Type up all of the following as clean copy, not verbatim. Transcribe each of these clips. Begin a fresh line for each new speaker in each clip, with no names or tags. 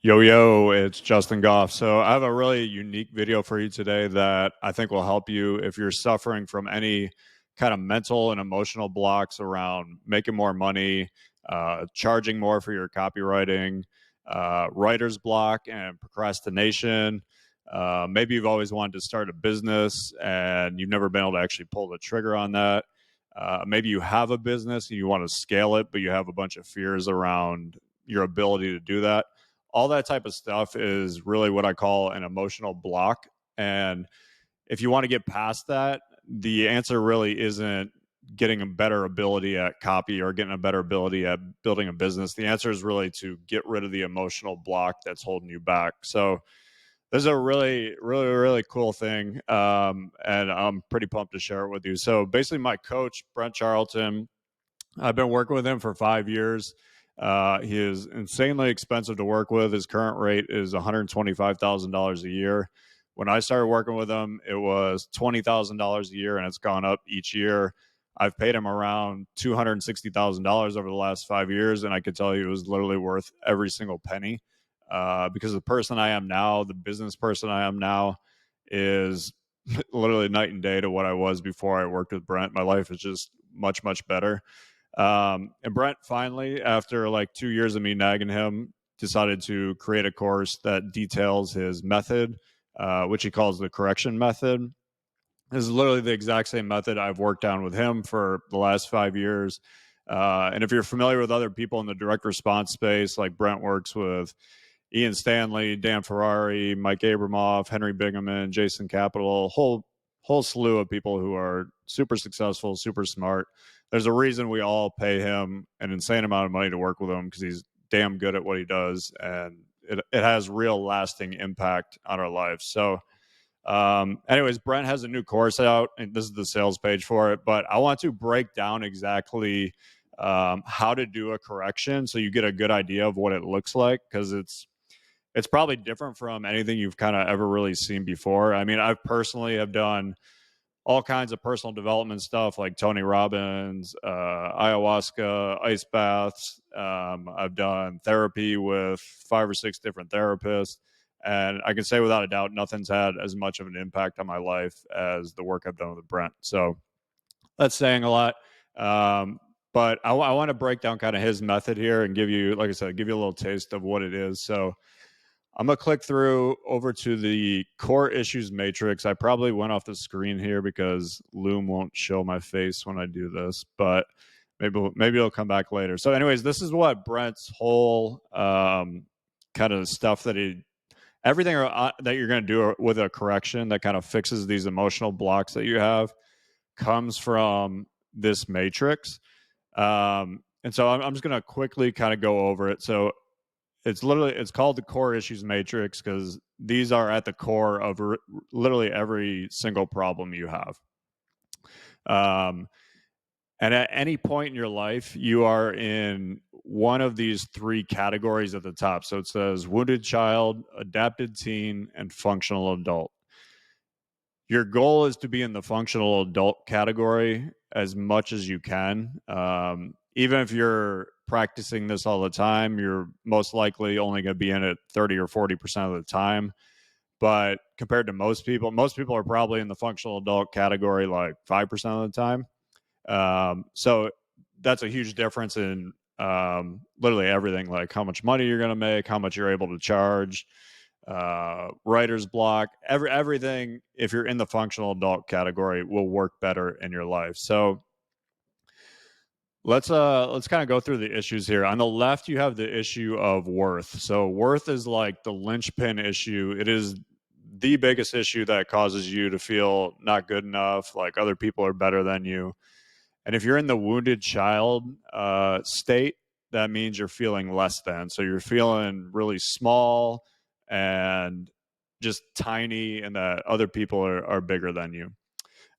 Yo, it's Justin Goff. So I have a really unique video for you today that I think will help you if you're suffering from any kind of mental and emotional blocks around making more money, charging more for your copywriting, writer's block and procrastination. Maybe you've always wanted to start a business and you've never been able to actually pull the trigger on that. Maybe you have a business and you want to scale it, but you have a bunch of fears around your ability to do that. All that type of stuff is really what I call an emotional block. And if you want to get past that, the answer really isn't getting a better ability at copy or getting a better ability at building a business. The answer is really to get rid of the emotional block that's holding you back. So this is a really cool thing. And I'm pretty pumped to share it with you. So basically my coach, Brent Charlton, I've been working with him for 5 years. He is insanely expensive to work with. His current rate is $125,000 a year. When I started working with him, it was $20,000 a year, and it's gone up each year. I've paid him around $260,000 over the last 5 years, and I could tell you it was literally worth every single penny. Because the person I am now, the business person I am now, is literally night and day to what I was before I worked with Brent. My life is just much better. And Brent finally, after like 2 years of me nagging him, decided to create a course that details his method, which he calls the correction method. This is literally the exact same method I've worked on with him for the last 5 years. And if you're familiar with other people in the direct response space, like Brent works with Ian Stanley, Dan Ferrari, Mike Abramoff, Henry Bingaman, Jason Capital, whole slew of people who are super successful, super smart. There's a reason we all pay him an insane amount of money to work with him, because he's damn good at what he does, and it has real lasting impact on our lives. So anyways, Brent has a new course out, and this is the sales page for it, but I want to break down exactly how to do a correction so you get a good idea of what it looks like, because it's probably different from anything you've kind of ever really seen before. I mean, I personally have done all kinds of personal development stuff like Tony Robbins, ayahuasca, ice baths. I've done therapy with 5 or 6 different therapists. And I can say without a doubt, nothing's had as much of an impact on my life as the work I've done with Brent. So that's saying a lot. But I want to break down kind of his method here and give you, like I said, give you a little taste of what it is. So I'm going to click through over to the core issues matrix. I probably went off the screen here because Loom won't show my face when I do this, but maybe it'll come back later. So anyways, this is what Brent's whole kind of stuff everything that you're going to do with a correction that kind of fixes these emotional blocks that you have comes from this matrix. And so I'm just going to quickly kind of go over it. So it's called the core issues matrix because these are at the core of literally every single problem you have. And at any point in your life, you are in one of these 3 categories at the top. So it says wounded child, adapted teen, and functional adult. Your goal is to be in the functional adult category as much as you can. Even if you're practicing this all the time, you're most likely only going to be in it 30 or 40% of the time. But compared to most people are probably in the functional adult category like 5% of the time. So that's a huge difference in literally everything, like how much money you're going to make, how much you're able to charge, writer's block, everything. If you're in the functional adult category, will work better in your life. So let's kind of go through the issues here. On the left, you have the issue of worth. So worth is like the linchpin issue. It is the biggest issue that causes you to feel not good enough, like other people are better than you. And if you're in the wounded child state, that means you're feeling less than. So you're feeling really small and just tiny, and that other people are bigger than you.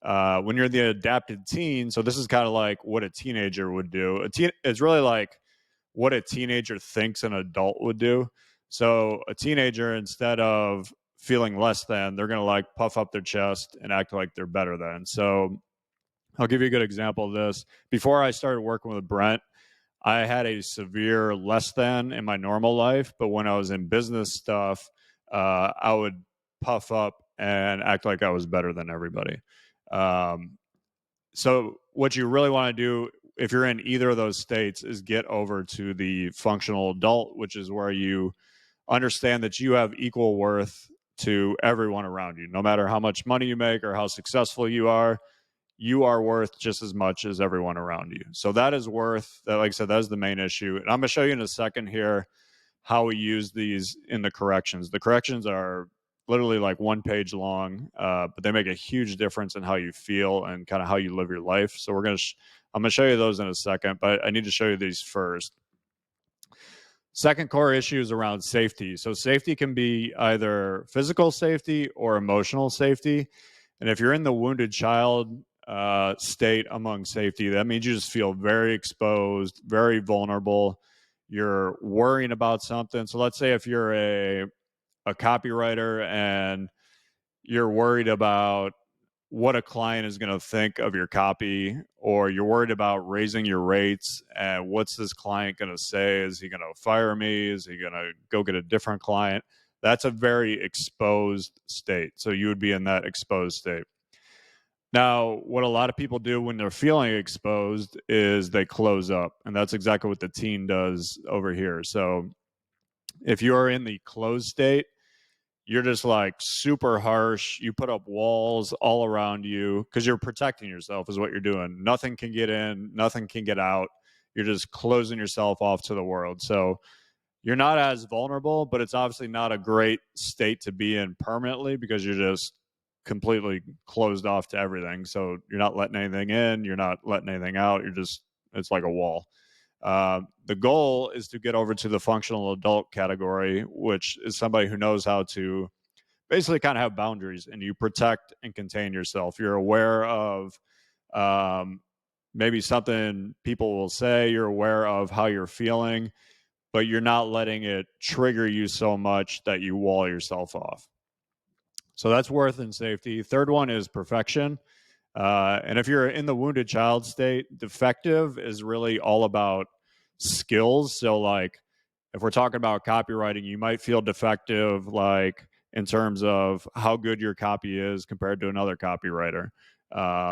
When you're the adapted teen, so this is kind of like what a teenager would do. It's really like what a teenager thinks an adult would do. So a teenager, instead of feeling less than, they're going to like puff up their chest and act like they're better than. So I'll give you a good example of this. Before I started working with Brent, I had a severe less than in my normal life, but when I was in business stuff, I would puff up and act like I was better than everybody. Um, so what you really want to do if you're in either of those states is get over to the functional adult, which is where you understand that you have equal worth to everyone around you. No matter how much money you make or how successful you are worth just as much as everyone around you. So that is worth that. Like I said, that is the main issue. And I'm going to show you in a second here how we use these in the corrections. The corrections are literally like one page long, but they make a huge difference in how you feel and kind of how you live your life. So I'm going to show you those in a second, but I need to show you these first. Second core issue is around safety. So safety can be either physical safety or emotional safety. And if you're in the wounded child state among safety, that means you just feel very exposed, very vulnerable. You're worrying about something. So let's say if you're a copywriter and you're worried about what a client is going to think of your copy, or you're worried about raising your rates and what's this client going to say? Is he going to fire me? Is he going to go get a different client? That's a very exposed state. So you would be in that exposed state. Now, what a lot of people do when they're feeling exposed is they close up, and that's exactly what the teen does over here. So if you're in the closed state, you're just like super harsh. You put up walls all around you because you're protecting yourself is what you're doing. Nothing can get in, nothing can get out. You're just closing yourself off to the world. So you're not as vulnerable, but it's obviously not a great state to be in permanently because you're just completely closed off to everything. So you're not letting anything in, you're not letting anything out. It's like a wall. The goal is to get over to the functional adult category, which is somebody who knows how to basically kind of have boundaries and you protect and contain yourself. You're aware of maybe something people will say, you're aware of how you're feeling, but you're not letting it trigger you so much that you wall yourself off. So that's worth and safety. Third one is perfection. And if you're in the wounded child state, defective is really all about skills. So, like, if we're talking about copywriting, you might feel defective, like in terms of how good your copy is compared to another copywriter.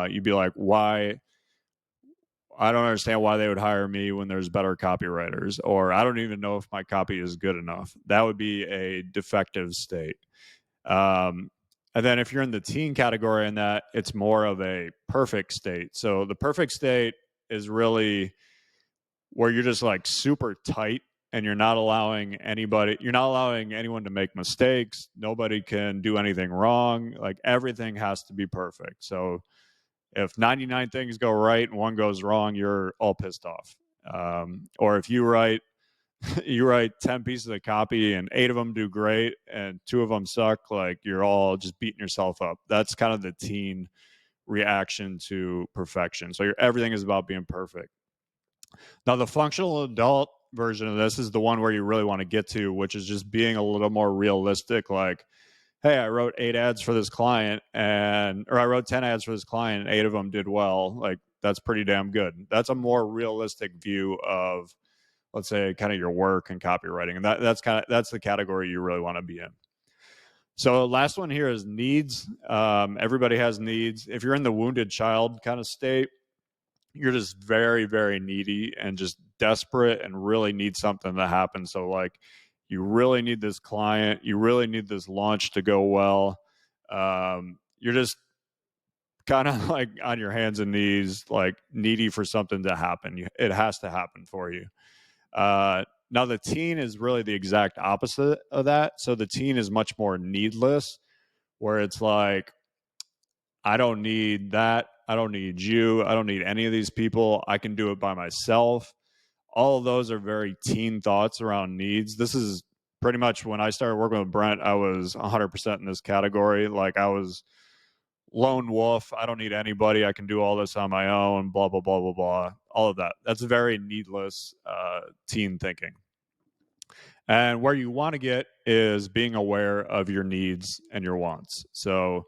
You'd be like, why? I don't understand why they would hire me when there's better copywriters, or I don't even know if my copy is good enough. That would be a defective state. And then if you're in the teen category in that, it's more of a perfect state. So the perfect state is really where you're just like super tight and you're not allowing anyone to make mistakes. Nobody can do anything wrong. Like everything has to be perfect. So if 99 things go right and one goes wrong, you're all pissed off. Or if you write 10 pieces of copy and 8 of them do great and 2 of them suck, like you're all just beating yourself up. That's kind of the teen reaction to perfection. So everything is about being perfect. Now the functional adult version of this is the one where you really want to get to, which is just being a little more realistic. Like, hey, I wrote 8 ads for this client or I wrote 10 ads for this client and 8 of them did well. Like that's pretty damn good. That's a more realistic view of, let's say, kind of your work and copywriting. And that's the category you really want to be in. So last one here is needs. Everybody has needs. If you're in the wounded child kind of state, you're just very, very needy and just desperate and really need something to happen. So like you really need this client, you really need this launch to go well. You're just kind of like on your hands and knees, like needy for something to happen. It has to happen for you. Now the teen is really the exact opposite of that. So the teen is much more needless, where it's like, I don't need that. I don't need you. I don't need any of these people. I can do it by myself. All of those are very teen thoughts around needs. This is pretty much when I started working with Brent, I was 100% in this category. Like I was lone wolf. I don't need anybody. I can do all this on my own, blah, blah, blah, blah, blah. All of that. That's very needless teen thinking. And where you want to get is being aware of your needs and your wants. So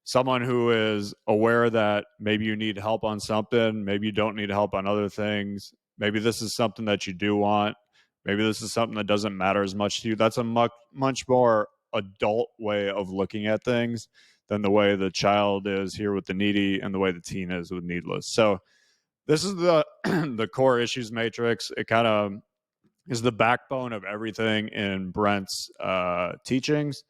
someone who is aware that maybe you need help on something, maybe you don't need help on other things, Maybe this is something that you do want. Maybe this is something that doesn't matter as much to you. That's a much more adult way of looking at things than the way the child is here with the needy and the way the teen is with needless. So this is the the core issues matrix. It kind of is the backbone of everything in Brent's teachings.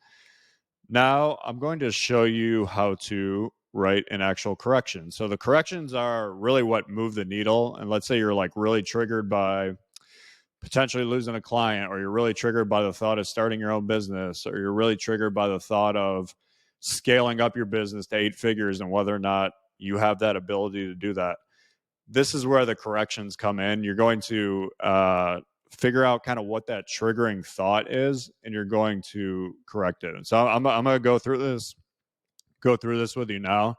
Now I'm going to show you how to write an actual correction. So the corrections are really what move the needle. And let's say you're like really triggered by potentially losing a client, or you're really triggered by the thought of starting your own business, or you're really triggered by the thought of scaling up your business to 8 figures and whether or not you have that ability to do that. This is where the corrections come in. You're going to figure out kind of what that triggering thought is, and you're going to correct it. And so I'm going to go through this with you now.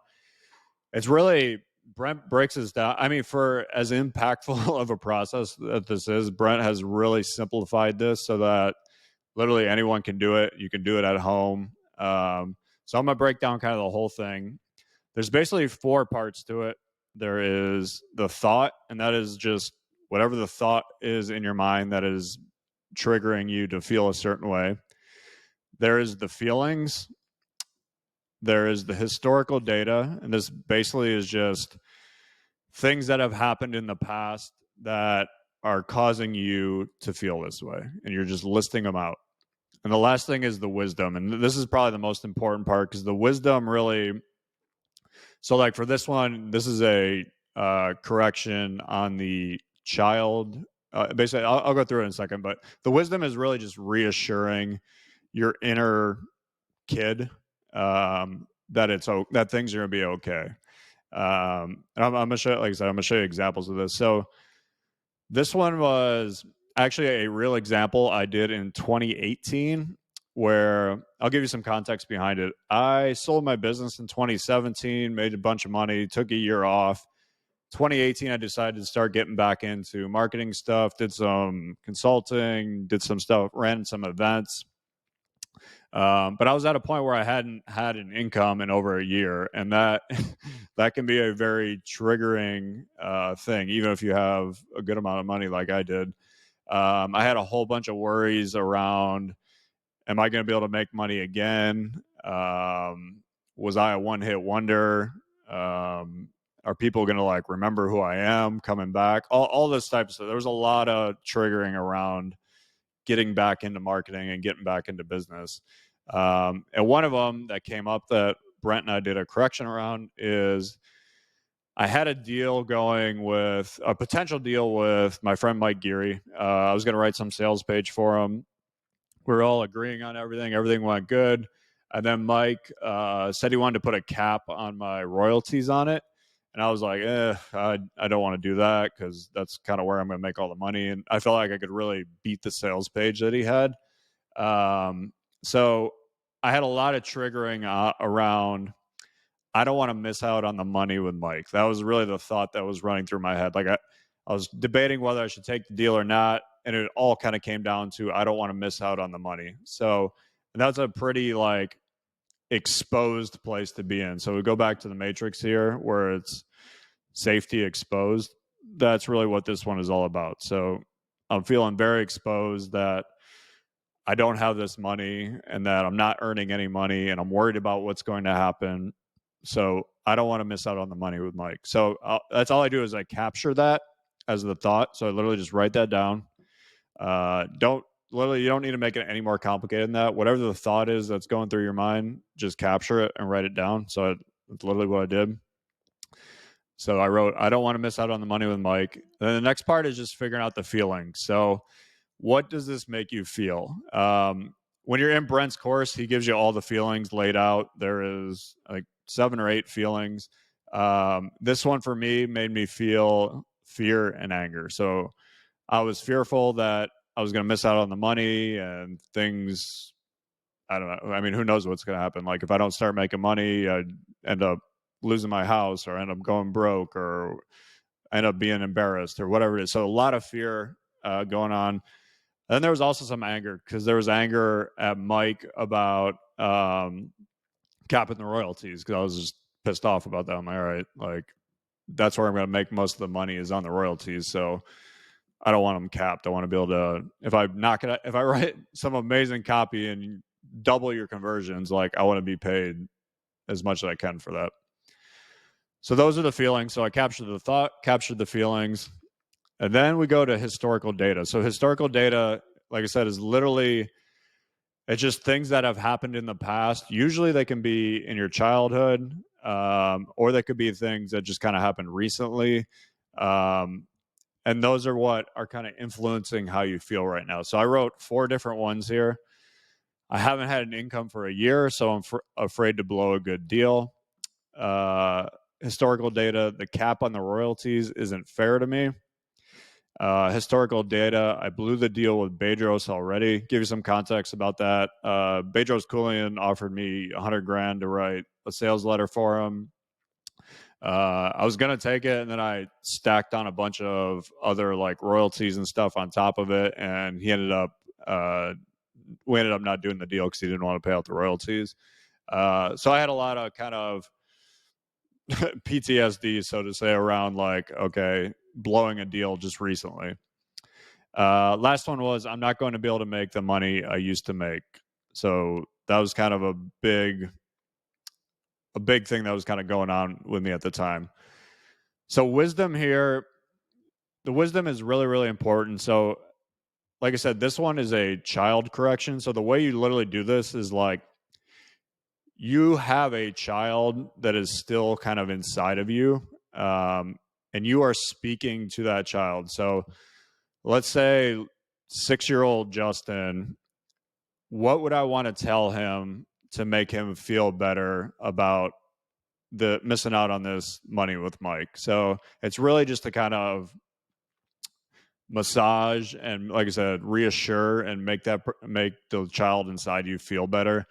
It's really, Brent breaks this down. I mean, for as impactful of a process that this is, Brent has really simplified this so that literally anyone can do it. You can do it at home. So I'm going to break down kind of the whole thing. There's basically 4 parts to it. There is the thought, and that is just whatever the thought is in your mind that is triggering you to feel a certain way. There is the feelings. There is the historical data, and this basically is just things that have happened in the past that are causing you to feel this way, and you're just listing them out. And the last thing is the wisdom, and this is probably the most important part, because the wisdom really, so like for this one, this is a correction on the child. Basically, I'll go through it in a second, but the wisdom is really just reassuring your inner kid that things are going to be okay. And I'm going to show, like I said, I'm going to show you examples of this. So this one was actually a real example I did in 2018, where I'll give you some context behind it. I sold my business in 2017, made a bunch of money, took a year off. 2018, I decided to start getting back into marketing stuff, did some consulting, did some stuff, ran some events. But I was at a point where I hadn't had an income in over a year, and that that can be a very triggering thing, even if you have a good amount of money like I did. I had a whole bunch of worries around, am I going to be able to make money again? Was I a one-hit wonder? Are people going to like remember who I am coming back? All this type of stuff. There was a lot of triggering around getting back into marketing and getting back into business. And one of them that came up that Brent and I did a correction around is I had a deal going with a potential deal with my friend Mike Geary. I was going to write some sales page for him. We were all agreeing on everything. Everything went good. And then Mike said he wanted to put a cap on my royalties on it. And I was like, I don't want to do that, because that's kind of where I'm going to make all the money. And I felt like I could really beat the sales page that he had. So I had a lot of triggering around, I don't want to miss out on the money with Mike. That was really the thought that was running through my head. Like I was debating whether I should take the deal or not. And it all kind of came down to, I don't want to miss out on the money. So that's a pretty like exposed place to be in. So we go back to the matrix here where it's safety exposed. That's really what this one is all about. So I'm feeling very exposed that I don't have this money and that I'm not earning any money, and I'm worried about what's going to happen. So I don't want to miss out on the money with Mike. So that's all I do is I capture that as the thought. So I literally just write that down. You don't need to make it any more complicated than that. Whatever the thought is that's going through your mind, just capture it and write it down. So that's literally what I did. So I wrote, I don't want to miss out on the money with Mike. Then the next part is just figuring out the feeling. So what does this make you feel? When you're in Brent's course, he gives you all the feelings laid out. There is like 7 or 8 feelings. This one for me made me feel fear and anger. So I was fearful that I was going to miss out on the money and things. I don't know. I mean, who knows what's going to happen? Like if I don't start making money, I end up losing my house, or end up going broke, or end up being embarrassed, or whatever it is. So a lot of fear going on. And there was also some anger, because there was anger at Mike about capping the royalties, because I was just pissed off about that. I'm like, all right, like that's where I'm going to make most of the money is on the royalties. So I don't want them capped. I want to be able to, if I write some amazing copy and double your conversions, like I want to be paid as much as I can for that. So those are the feelings. So I captured the thought, captured the feelings, and then we go to historical data. So historical data, like I said, is literally, it's just things that have happened in the past. Usually they can be in your childhood, or they could be things that just kind of happened recently. And those are what are kind of influencing how you feel right now. So I wrote 4 different ones here. I haven't had an income for a year, so I'm afraid to blow a good deal. Historical data, the cap on the royalties isn't fair to me. Historical data, I blew the deal with Bedros already. Give you some context about that. Bedros Keuilian offered me $100,000 to write a sales letter for him. I was gonna take it, and then I stacked on a bunch of other like royalties and stuff on top of it, and we ended up not doing the deal because he didn't want to pay out the royalties. So I had a lot of kind of PTSD, so to say, around like, okay, blowing a deal just recently. Last one was, I'm not going to be able to make the money I used to make. So that was kind of a big thing that was kind of going on with me at the time. So wisdom here, the wisdom is really, really important. So like I said, this one is a child correction. So the way you literally do this is like, you have a child that is still kind of inside of you, and you are speaking to that child. So let's say 6-year-old Justin, what would I want to tell him to make him feel better about the missing out on this money with Mike? So it's really just to kind of massage and, like I said, reassure and make the child inside you feel better.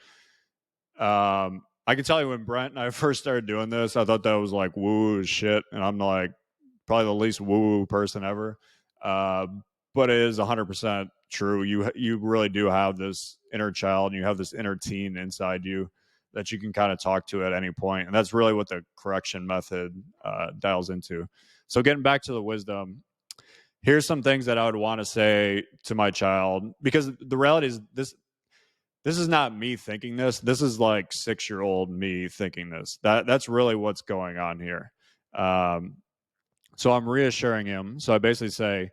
I can tell you, when Brent and I first started doing this, I thought that was like woo as shit, and I'm like probably the least woo person ever. But it is 100% true. You really do have this inner child, and you have this inner teen inside you that you can kind of talk to at any point, and that's really what the correction method dials into. So getting back to the wisdom, here's some things that I would want to say to my child, because the reality is this is not me thinking this. This is like 6-year-old me thinking this. That's really what's going on here. So I'm reassuring him. So I basically say,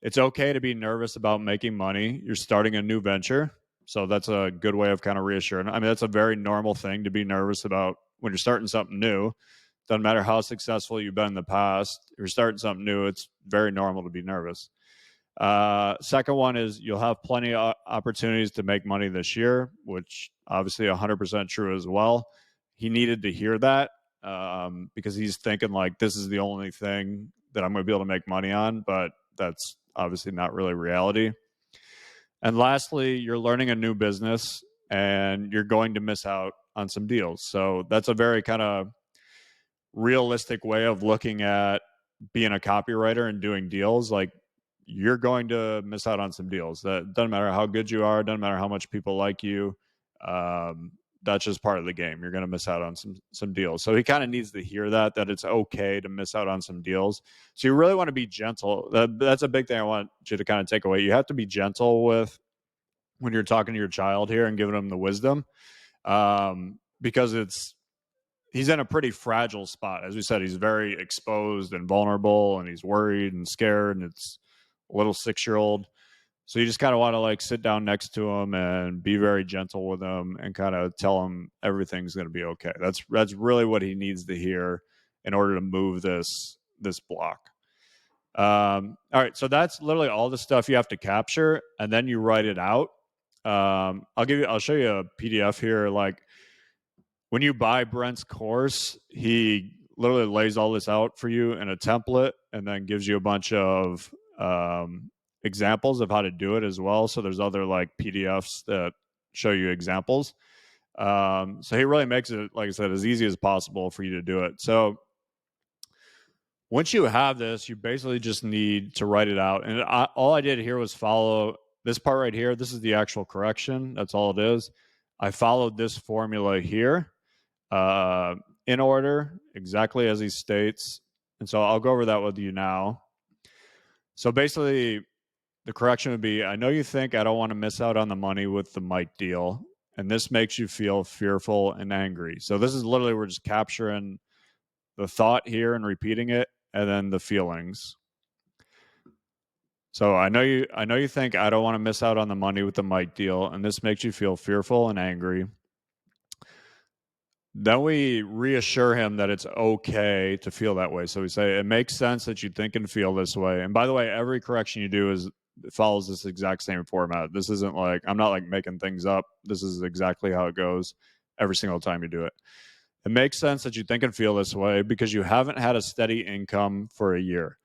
it's okay to be nervous about making money. You're starting a new venture. So that's a good way of kind of reassuring. I mean, that's a very normal thing to be nervous about when you're starting something new. Doesn't matter how successful you've been in the past. If you're starting something new, it's very normal to be nervous. Second one is, you'll have plenty of opportunities to make money this year, which obviously 100% true as well. He needed to hear that, because he's thinking like, this is the only thing that I'm going to be able to make money on, but that's obviously not really reality. And lastly, you're learning a new business and you're going to miss out on some deals. So that's a very kind of realistic way of looking at being a copywriter and doing deals. Like, you're going to miss out on some deals. That doesn't matter how good you are, doesn't matter how much people like you. That's just part of the game. You're going to miss out on some deals. So he kind of needs to hear that it's okay to miss out on some deals. So you really want to be gentle. That's a big thing I want you to kind of take away. You have to be gentle with when you're talking to your child here and giving them the wisdom, because he's in a pretty fragile spot. As we said, he's very exposed and vulnerable, and he's worried and scared, and it's a little 6-year-old. So you just kind of want to like sit down next to him and be very gentle with him and kind of tell him everything's going to be okay. That's really what he needs to hear in order to move this block. All right, so that's literally all the stuff you have to capture, and then you write it out. I'll show you a PDF here. Like, when you buy Brent's course, he literally lays all this out for you in a template, and then gives you a bunch of examples of how to do it as well. So there's other like PDFs that show you examples. So he really makes it, like I said, as easy as possible for you to do it. So once you have this, you basically just need to write it out. And all I did here was follow this part right here. This is the actual correction. That's all it is. I followed this formula here, in order, exactly as he states. And so I'll go over that with you now. So basically, the correction would be, I know you think I don't want to miss out on the money with the Mike deal, and this makes you feel fearful and angry. So this is literally, we're just capturing the thought here and repeating it, and then the feelings. So I know you think I don't want to miss out on the money with the Mike deal, and this makes you feel fearful and angry. Then we reassure him that it's okay to feel that way. So we say, it makes sense that you think and feel this way. And by the way, every correction you do follows this exact same format. This isn't like, I'm not like making things up. This is exactly how it goes every single time you do it. It makes sense that you think and feel this way because you haven't had a steady income for a year.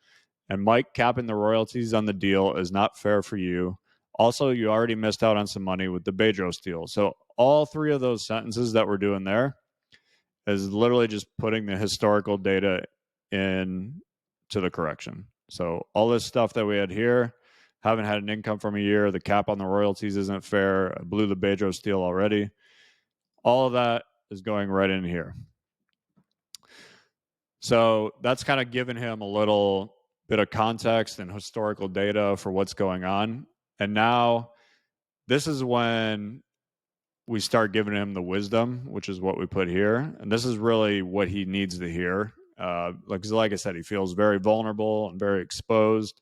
And Mike capping the royalties on the deal is not fair for you. Also, you already missed out on some money with the Bedros deal. So all three of those sentences that we're doing there is literally just putting the historical data in to the correction. So all this stuff that we had here, haven't had an income from a year, the cap on the royalties isn't fair, I blew the Bedros deal already. All of that is going right in here. So that's kind of giving him a little bit of context and historical data for what's going on. And now this is when we start giving him the wisdom, which is what we put here. And this is really what he needs to hear. Like I said, he feels very vulnerable and very exposed.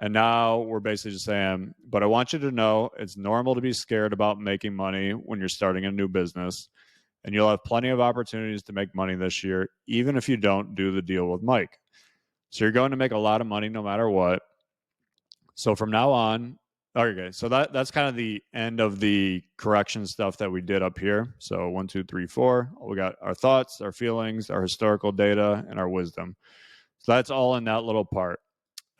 And now we're basically just saying, but I want you to know it's normal to be scared about making money when you're starting a new business. And you'll have plenty of opportunities to make money this year, even if you don't do the deal with Mike. So you're going to make a lot of money no matter what. So from now on, okay, so that's kind of the end of the correction stuff that we did up here. So 1, 2, 3, 4. We got our thoughts, our feelings, our historical data, and our wisdom. So that's all in that little part.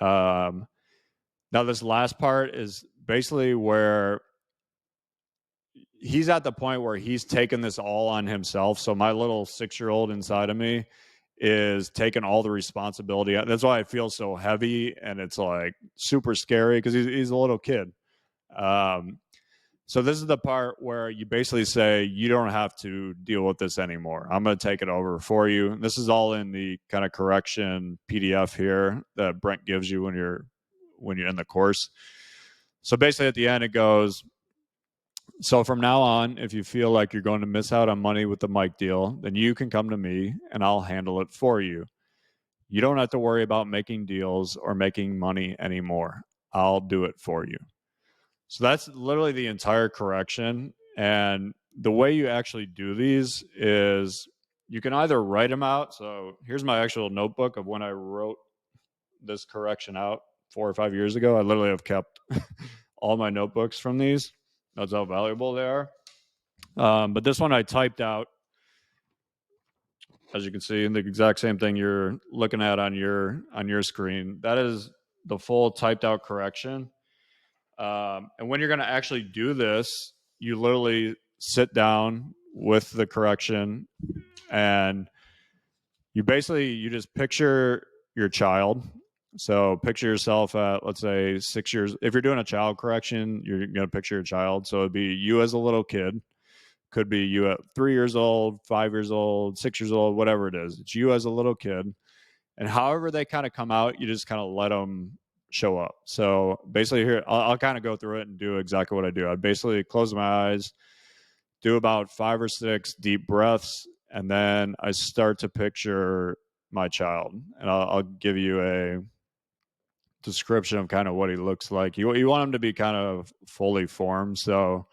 Now this last part is basically where he's at the point where he's taken this all on himself. So my little 6-year-old inside of me is taking all the responsibility. That's why I feel so heavy, and it's like super scary because he's a little kid. So this is the part where you basically say, you don't have to deal with this anymore. I'm going to take it over for you. This is all in the kind of correction PDF here that Brent gives you when you're in the course. So basically at the end it goes, so from now on, if you feel like you're going to miss out on money with the Mike deal, then you can come to me and I'll handle it for you. You don't have to worry about making deals or making money anymore. I'll do it for you. So that's literally the entire correction. And the way you actually do these is you can either write them out. So here's my actual notebook of when I wrote this correction out 4 or 5 years ago. I literally have kept all my notebooks from these. That's how valuable they are. But this one I typed out, as you can see, the exact same thing you're looking at on your screen. That is the full typed out correction. And when you're going to actually do this, you literally sit down with the correction and you just picture your child. So picture yourself at, let's say, 6 years. If you're doing a child correction, you're going to picture your child. So it'd be you as a little kid. Could be you at 3 years old, 5 years old, 6 years old, whatever it is. It's you as a little kid. And however they kind of come out, you just kind of let them show up. So basically here, I'll kind of go through it and do exactly what I do. I basically close my eyes, do about 5 or 6 deep breaths, and then I start to picture my child. And I'll give you a description of kind of what he looks like. You want him to be kind of fully formed. So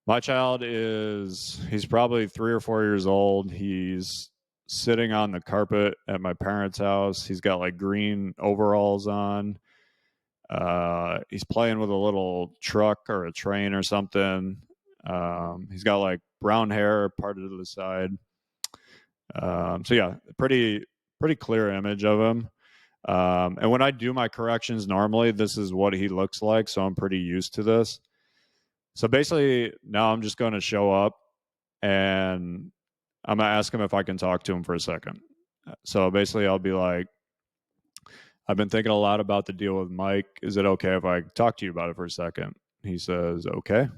my child he's probably 3 or 4 years old. He's sitting on the carpet at my parents' house. He's got like green overalls on. He's playing with a little truck or a train or something. He's got like brown hair parted to the side. So yeah, pretty clear image of him. And when I do my corrections normally, this is what he looks like. So I'm pretty used to this. So basically now I'm just going to show up and I'm going to ask him if I can talk to him for a second. So basically I'll be like, I've been thinking a lot about the deal with Mike. Is it okay if I talk to you about it for a second? He says, okay.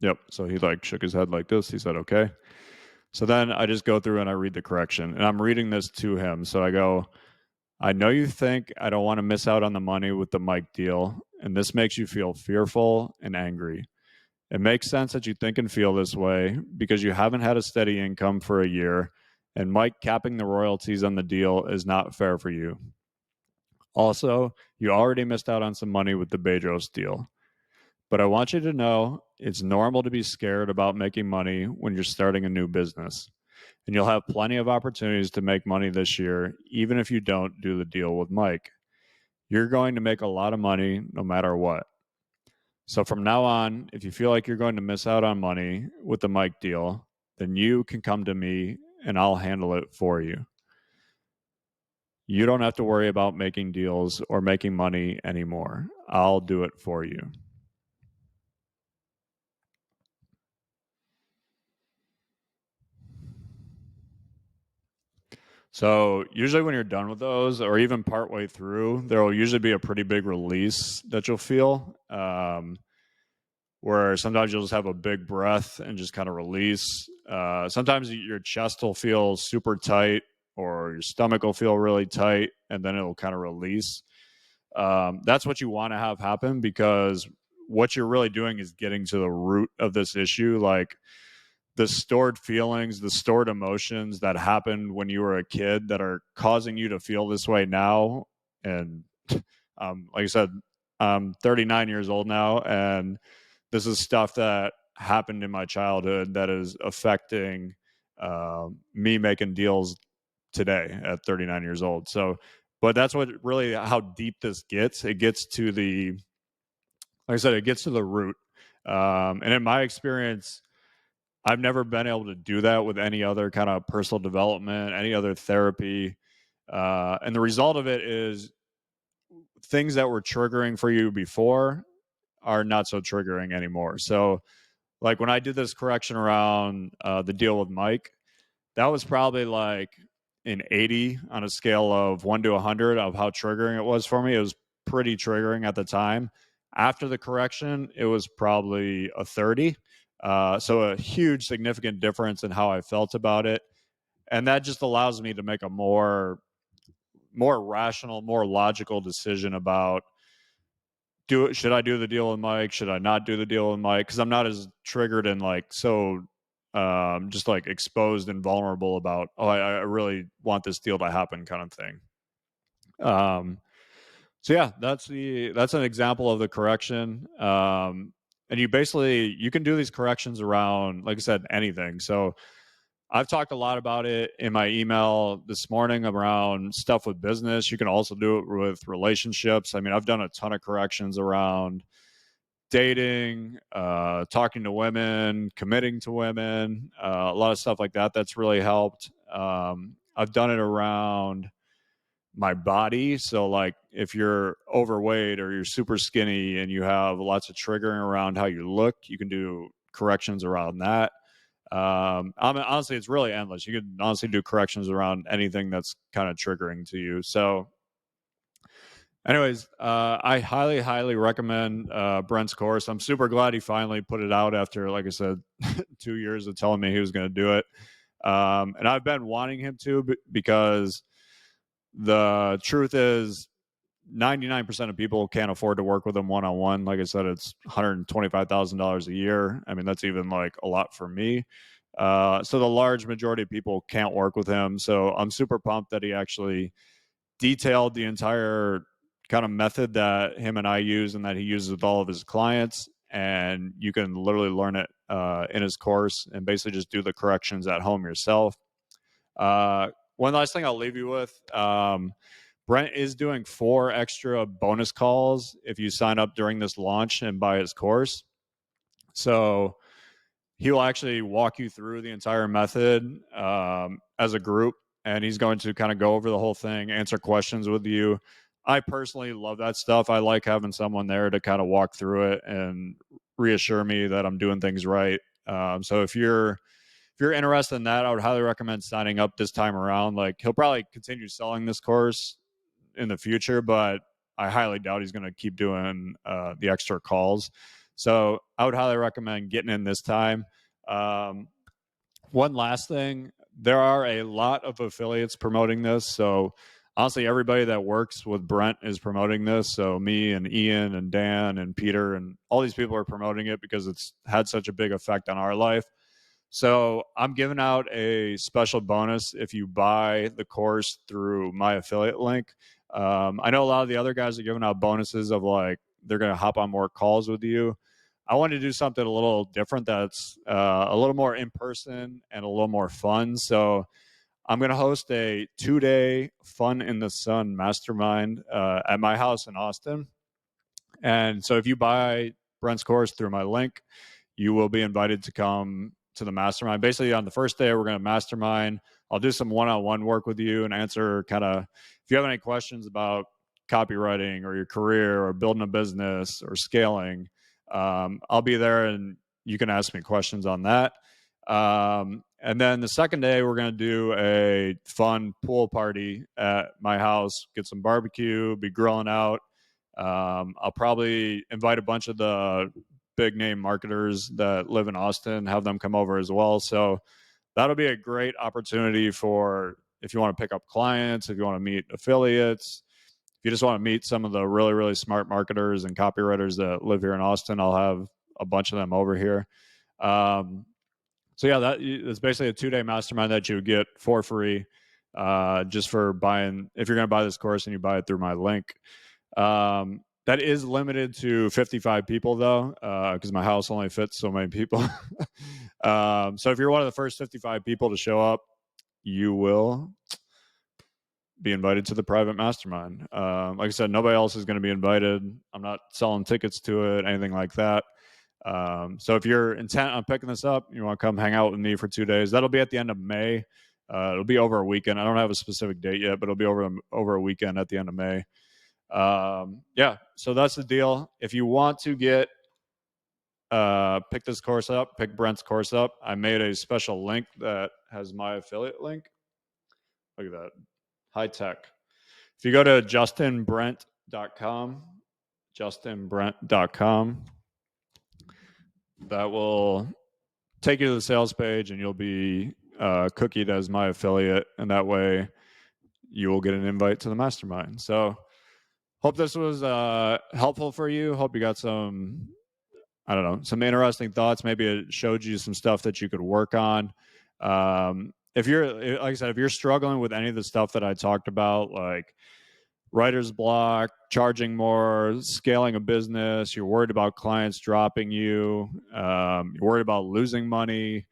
Yep. So he like shook his head like this. He said, okay. So then I just go through and I read the correction, and I'm reading this to him. So I go, I know you think I don't want to miss out on the money with the Mike deal, and this makes you feel fearful and angry. It makes sense that you think and feel this way because you haven't had a steady income for a year, and Mike capping the royalties on the deal is not fair for you. Also, you already missed out on some money with the Bedros deal. But I want you to know it's normal to be scared about making money when you're starting a new business. And you'll have plenty of opportunities to make money this year, even if you don't do the deal with Mike. You're going to make a lot of money no matter what. So from now on, if you feel like you're going to miss out on money with the Mike deal, then you can come to me and I'll handle it for you. You don't have to worry about making deals or making money anymore. I'll do it for you. So usually when you're done with those, or even partway through, there will usually be a pretty big release that you'll feel, where sometimes you'll just have a big breath and just kind of release. Sometimes your chest will feel super tight, or your stomach will feel really tight, and then it'll kind of release. That's what you want to have happen, because what you're really doing is getting to the root of this issue. Like, the stored feelings, the stored emotions that happened when you were a kid that are causing you to feel this way now. And like I said, I'm 39 years old now, and this is stuff that happened in my childhood that is affecting me making deals today at 39 years old. So, but that's what really how deep this gets. It gets to the, like I said, it gets to the root. And in my experience, I've never been able to do that with any other kind of personal development, any other therapy. And the result of it is things that were triggering for you before are not so triggering anymore. So, like when I did this correction around the deal with Mike, that was probably like an 80 on a scale of 1 to 100 of how triggering it was for me. It was pretty triggering at the time. After the correction, it was probably a 30. So a huge significant difference in how I felt about it. And that just allows me to make a more rational, more logical decision about should I do the deal with Mike? Should I not do the deal with Mike? Because I'm not as triggered and like so just like exposed and vulnerable about, oh, I really want this deal to happen kind of thing. So yeah, that's an example of the correction. And you can do these corrections around, like I said, anything. So I've talked a lot about it in my email this morning around stuff with business. You can also do it with relationships. I mean, I've done a ton of corrections around dating, talking to women, committing to women, a lot of stuff like that. That's really helped. I've done it around my body. So, like, if you're overweight or you're super skinny and you have lots of triggering around how you look, you can do corrections around that. I mean, honestly, it's really endless. You can honestly do corrections around anything that's kind of triggering to you. So, anyways, I highly, highly recommend Brent's course. I'm super glad he finally put it out after, like I said, 2 years of telling me he was going to do it. And I've been wanting him to, because the truth is 99% of people can't afford to work with him one-on-one. Like I said, it's $125,000 a year. I mean, that's even like a lot for me. So the large majority of people can't work with him. So I'm super pumped that he actually detailed the entire kind of method that him and I use and that he uses with all of his clients. And you can literally learn it in his course and basically just do the corrections at home yourself. One last thing I'll leave you with. Brent is doing 4 extra bonus calls if you sign up during this launch and buy his course. So he will actually walk you through the entire method as a group, and he's going to kind of go over the whole thing, answer questions with you. I personally love that stuff. I like having someone there to kind of walk through it and reassure me that I'm doing things right. So if you're interested in that, I would highly recommend signing up this time around. Like, he'll probably continue selling this course in the future, but I highly doubt he's going to keep doing the extra calls. So I would highly recommend getting in this time. One last thing, there are a lot of affiliates promoting this. So honestly, everybody that works with Brent is promoting this. So me and Ian and Dan and Peter and all these people are promoting it because it's had such a big effect on our life. So I'm giving out a special bonus if you buy the course through my affiliate link. I know a lot of the other guys are giving out bonuses of like they're going to hop on more calls with you. I want to do something a little different that's a little more in person and a little more fun. So I'm going to host a 2-day Fun in the Sun mastermind at my house in Austin. And so if you buy Brent's course through my link, you will be invited to come to the mastermind. Basically, on the first day, we're going to mastermind. I'll do some one-on-one work with you and answer kind of if you have any questions about copywriting or your career or building a business or scaling. I'll be there and you can ask me questions on that. And then the second day, we're going to do a fun pool party at my house, get some barbecue, be grilling out. I'll probably invite a bunch of the big name marketers that live in Austin, have them come over as well. So that'll be a great opportunity for if you want to pick up clients, if you want to meet affiliates, if you just want to meet some of the really, really smart marketers and copywriters that live here in Austin, I'll have a bunch of them over here. So yeah, that's basically a 2-day mastermind that you would get for free, just for buying. If you're going to buy this course and you buy it through my link, that is limited to 55 people though, because my house only fits so many people. So if you're one of the first 55 people to show up, you will be invited to the private mastermind. Like I said, nobody else is going to be invited. I'm not selling tickets to it, anything like that. So if you're intent on picking this up, you want to come hang out with me for 2 days, that'll be at the end of May. It'll be over a weekend. I don't have a specific date yet, but it'll be over a weekend at the end of May. Yeah, so that's the deal. If you want to get pick this course up, pick Brent's course up, I made a special link that has my affiliate link. Look at that, high tech. If you go to justinbrent.com, that will take you to the sales page and you'll be cookied as my affiliate, and that way you will get an invite to the mastermind. So hope this was helpful for you. Hope you got some, I don't know, some interesting thoughts. Maybe it showed you some stuff that you could work on. If you're, like I said, if you're struggling with any of the stuff that I talked about, like writer's block, charging more, scaling a business, you're worried about clients dropping you, you're worried about losing money.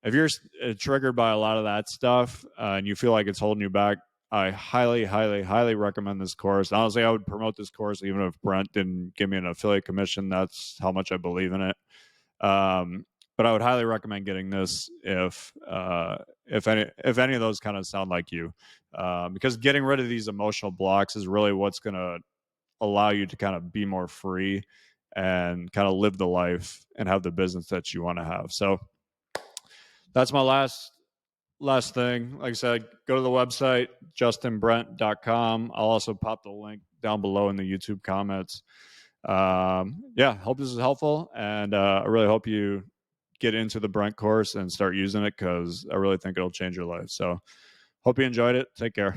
If you're triggered by a lot of that stuff and you feel like it's holding you back, I highly, highly, highly recommend this course. Honestly, I would promote this course even if Brent didn't give me an affiliate commission. That's how much I believe in it. But I would highly recommend getting this if any of those kind of sound like you, because getting rid of these emotional blocks is really what's going to allow you to kind of be more free and kind of live the life and have the business that you want to have. So that's my last thing. Like I said, go to the website, justinbrent.com. I'll also pop the link down below in the YouTube comments. Yeah, hope this is helpful. And I really hope you get into the Brent course and start using it because I really think it'll change your life. So hope you enjoyed it. Take care.